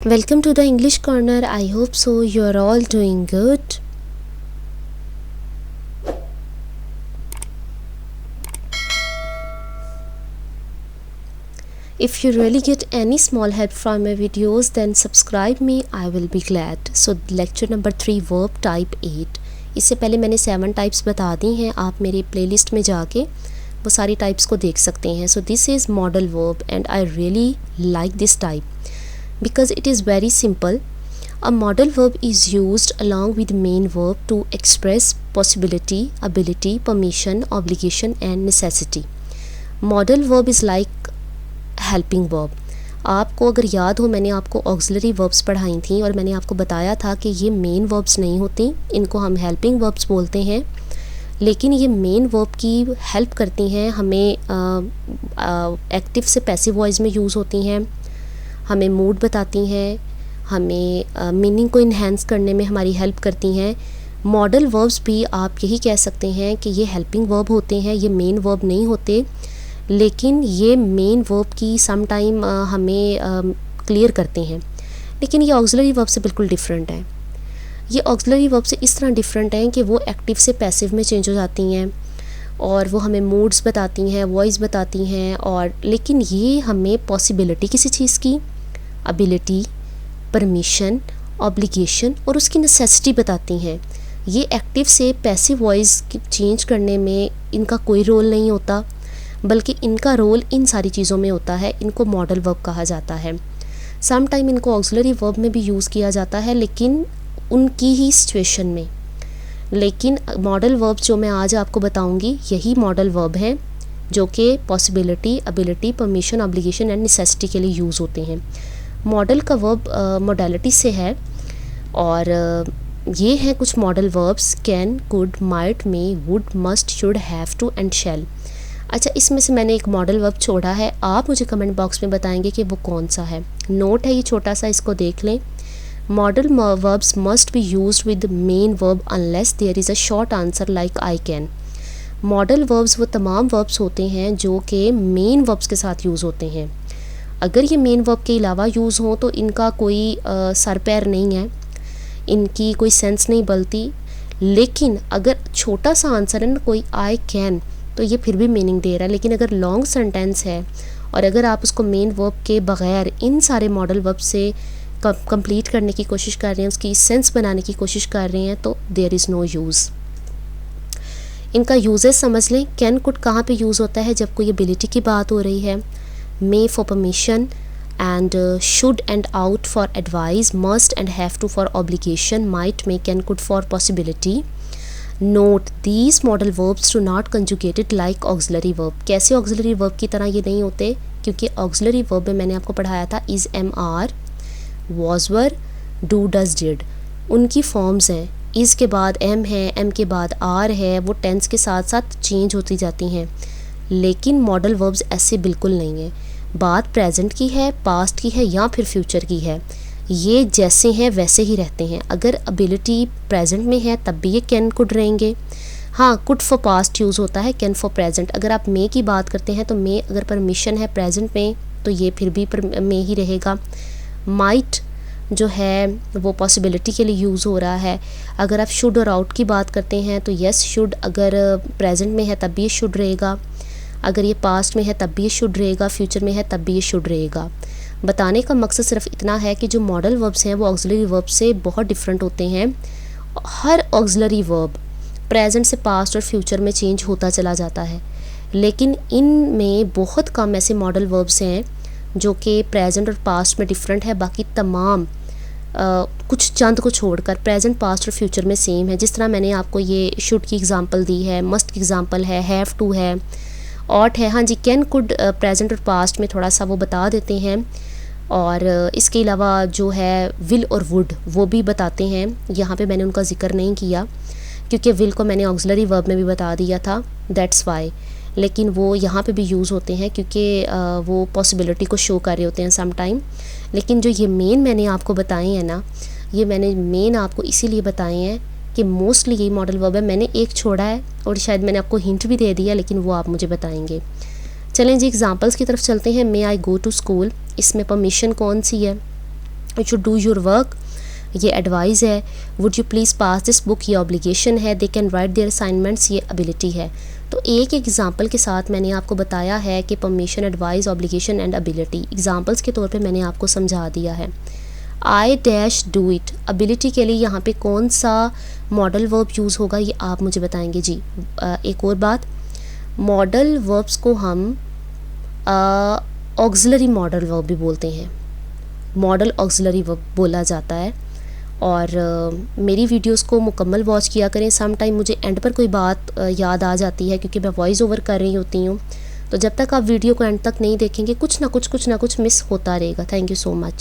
Welcome to the English Corner. I hope so you are all doing good. If you really get any small help from my videos, then subscribe me. I will be glad. So lecture number 3 verb type 8. इससे पहले मैंने 7 types बता दी हैं. आप मेरे playlist में जाके वो सारी टाइप्स को देख सकते हैं. So this is modal verb and I really like this type because it is very simple. A modal verb is used along with main verb to express possibility, ability, permission, obligation and necessity. Modal verb is like helping verb. आपको अगर याद हो, मैंने आपको auxiliary verbs पढ़ाई थी और मैंने आपको बताया था कि ये मेन वर्ब्स नहीं होती, इनको हम हेल्पिंग वर्ब्स बोलते हैं. लेकिन ये मेन वर्ब की हेल्प करती हैं हमें. एक्टिव से पैसिव वॉइस में यूज़ होती हैं, हमें मूड बताती हैं, हमें मीनिंग को इन्हेंस करने में हमारी हेल्प करती हैं. मॉडल वर्ब्स भी आप यही कह सकते हैं कि ये हेल्पिंग वर्ब होते हैं, ये मेन वर्ब नहीं होते. लेकिन ये मेन वर्ब की सम टाइम हमें क्लियर करते हैं. लेकिन ये ऑक्सिलरी वर्ब से बिल्कुल डिफरेंट है. ये ऑक्सिलरी वर्ब से इस तरह डिफरेंट हैं कि वो एक्टिव से पैसिव में चेंज हो जाती हैं और वो हमें मूड्स बताती हैं, वॉइस बताती हैं. और लेकिन ये हमें पॉसिबिलिटी किसी चीज़ की, एबिलिटी, परमिशन, ऑब्लिगेशन और उसकी नेसेसिटी बताती हैं. ये एक्टिव से पैसिव वॉइस चेंज करने में इनका कोई रोल नहीं होता, बल्कि इनका रोल इन सारी चीज़ों में होता है. इनको मॉडल वर्ब कहा जाता है. सम टाइम इनको ऑक्सिलरी वर्ब में भी यूज़ किया जाता है, लेकिन उनकी ही सिचुएशन में. लेकिन मॉडल वर्ब जो मैं आज आपको बताऊंगी यही मॉडल वर्ब हैं जो कि possibility, ability, permission, obligation and necessity के लिए यूज़ होते हैं. मॉडल का वर्ब मॉडलिटी से है और ये हैं कुछ model verbs: can, could, might, may, would, must, should, have to and shall. अच्छा, इसमें से मैंने एक मॉडल वर्ब छोड़ा है. आप मुझे कमेंट बॉक्स में बताएंगे कि वो कौन सा है. नोट है ये छोटा सा, इसको देख लें. Model verbs must be used with the main verb unless there is a short answer like I can. Model verbs वो तमाम verbs होते हैं जो कि मेन verbs के साथ यूज़ होते हैं. अगर ये मेन verb के अलावा यूज़ हो तो इनका कोई सर पैर नहीं है, इनकी कोई सेंस नहीं बनती. लेकिन अगर छोटा सा आंसर है ना, कोई I can, तो ये फिर भी मीनिंग दे रहा है. लेकिन अगर लॉन्ग सेंटेंस है और अगर आप उसको मेन verb के बग़ैर इन सारे मॉडल verb से कंप्लीट करने की कोशिश कर रहे हैं, उसकी सेंस बनाने की कोशिश कर रहे हैं, तो देयर इज़ नो यूज़. इनका यूजेस समझ लें. कैन, कुड कहाँ पे यूज़ होता है? जब कोई एबिलिटी की बात हो रही है. May for permission and should and ought for advice, must and have to for obligation, might, may, can, could for possibility. Note these modal verbs do not conjugated like auxiliary verb. कैसे auxiliary verb की तरह ये नहीं होते? क्योंकि auxiliary verb में मैंने आपको पढ़ाया था is, am, are, was were, do, does, did. उनकी फॉर्म्स हैं. इस के बाद एम है, एम के बाद आर है, वो टेंस के साथ साथ चेंज होती जाती हैं. लेकिन मॉडल वर्ब्स ऐसे बिल्कुल नहीं है. बात प्रेजेंट की है, पास्ट की है या फिर फ्यूचर की है, ये जैसे हैं वैसे ही रहते हैं. अगर एबिलिटी प्रेजेंट में है तब भी ये कैन, कुड रहेंगे. हाँ, कुड फॉर पास्ट यूज़ होता है, कैन फॉर प्रेजेंट. अगर आप मे की बात करते हैं तो मे अगर परमिशन है प्रेजेंट में तो ये फिर भी मे ही रहेगा. माइट जो है वो पॉसिबिलिटी के लिए यूज़ हो रहा है. अगर आप शुड और आउट की बात करते हैं तो यस, शुड अगर प्रेजेंट में है तब भी ये शुड रहेगा, अगर ये पास्ट में है तब भी ये शुड रहेगा, फ्यूचर में है तब भी ये शुड रहेगा. बताने का मकसद सिर्फ इतना है कि जो मॉडल वर्ब्स हैं वो ऑक्सिलरी वर्ब से बहुत डिफरेंट होते हैं. हर ऑक्सिलरी वर्ब प्रेजेंट से पास्ट और फ्यूचर में चेंज होता चला जाता है, लेकिन इनमें बहुत कम ऐसे मॉडल वर्ब्स हैं जो कि प्रेजेंट और पास्ट में डिफरेंट है. बाकी तमाम कुछ चंद को छोड़कर प्रेजेंट, पास्ट और फ्यूचर में सेम है. जिस तरह मैंने आपको ये शुड की एग्जांपल दी है, मस्ट की एग्जांपल है, हैव टू है, ऑट है. हाँ जी, कैन, कुड प्रेजेंट और पास्ट में थोड़ा सा वो बता देते हैं. और इसके अलावा जो है विल और वुड वो भी बताते हैं. यहाँ पे मैंने उनका जिक्र नहीं किया क्योंकि विल को मैंने ऑक्सिलरी वर्ब में भी बता दिया था, दैट्स वाई. लेकिन वो यहाँ पे भी यूज़ होते हैं क्योंकि वो पॉसिबिलिटी को शो कर रहे होते हैं सम टाइम. लेकिन जो ये मेन मैंने आपको बताए हैं ना, ये मैंने मेन आपको इसीलिए बताए हैं कि मोस्टली यही मॉडल वर्ब है. मैंने एक छोड़ा है और शायद मैंने आपको हिंट भी दे दिया, लेकिन वो आप मुझे बताएंगे. चलें जी, एग्जांपल्स की तरफ चलते हैं. May I go to school, इसमें परमिशन कौन सी है? You should do your work, ये एडवाइस है। Would you please pass this book, ये ऑब्लिगेशन है। They can write their assignments, ये एबिलिटी है। तो एक एग्जांपल के साथ मैंने आपको बताया है कि permission, advice, obligation and ability. Examples के तौर पे मैंने आपको समझा दिया है। I dash do it, ability के लिए यहाँ पे कौन सा मॉडल वर्ब यूज़ होगा ये आप मुझे बताएंगे जी। एक और बात, मॉडल वर्ब्स को हम ऑक्सिलरी मॉडल वर्ब भी बोलते हैं, मॉडल ऑक्सिलरी वर्ब बोला जाता है। और मेरी वीडियोस को मुकम्मल वॉच किया करें। सम टाइम मुझे एंड पर कोई बात याद आ जाती है क्योंकि मैं वॉइस ओवर कर रही होती हूँ, तो जब तक आप वीडियो को एंड तक नहीं देखेंगे कुछ ना कुछ मिस होता रहेगा। Thank you so much.